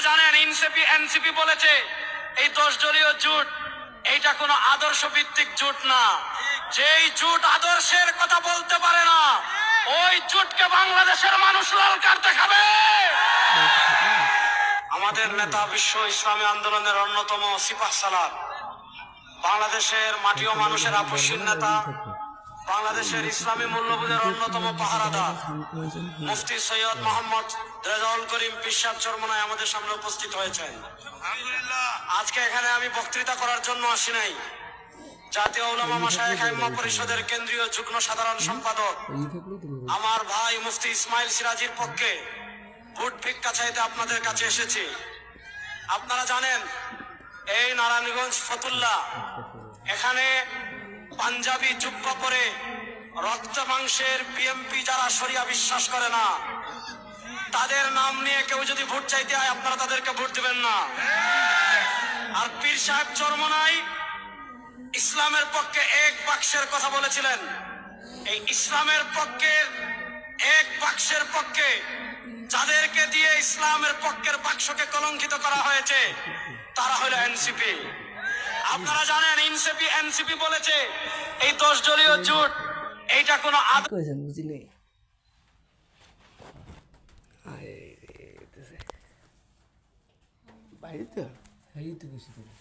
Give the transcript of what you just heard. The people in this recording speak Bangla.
জানেন এনসিপি বলেছে এই 10 দলীয় জোট এইটা কোনো আদর্শ ভিত্তিক জোট না। যেই জোট আদর্শের কথা বলতে পারে না ওই জোটকে বাংলাদেশের মানুষ লাল কার্ড দেখাবে। আমাদের নেতা বিশ্ব ইসলামী আন্দোলনের অন্যতম সিপাহ সালার, বাংলাদেশের মাটি ও মানুষের আপসীর নেতা, বাংলাদেশের ইসলামী মূল্যবোধের অন্যতম পাহারাদার মুফতি সৈয়দ মোহাম্মদ রেজাউল করিম পিরসাদ চরমনায় আমাদের সামনে উপস্থিত হয়েছেন। আজকে এখানে আমি বক্তৃতা করার জন্য আসি নাই। জাতীয় উলামা মাশায়েখ আইম্মা পরিষদের কেন্দ্রীয় যুগ্ম সাধারণ সম্পাদক আমার ভাই মুফতি ইসমাইল সিরাজির পক্ষে ভোট ভিক্ষা চাইতে আপনাদের কাছে এসেছি। আপনারা জানেন এই নারায়ণগঞ্জ ফতুল্লা, এখানে পাঞ্জাবি জুব্বা পরে রক্ত মাংসের বিএমপি যারা শরিয়া বিশ্বাস করে না, তাদের নাম নিয়ে কেউ যদি ভোট চাইতে হয় আপনারা তাদেরকে ভোট দিবেন না। আর পীর সাহেব চরমনাই ইসলামের পক্ষে এক বাক্সের কথা বলেছিলেন। এই ইসলামের পক্ষের এক বাক্সের পক্ষে যাদেরকে দিয়ে ইসলামের পক্ষের বাক্সকে কলঙ্কিত করা হয়েছে তারা হলো এনসিপি। আপনারা জানেন এনসিপি বলেছে এই 10 দলীয় জোট এইটা কোনো বুঝলি বাইরে তো এই তো বেশি করে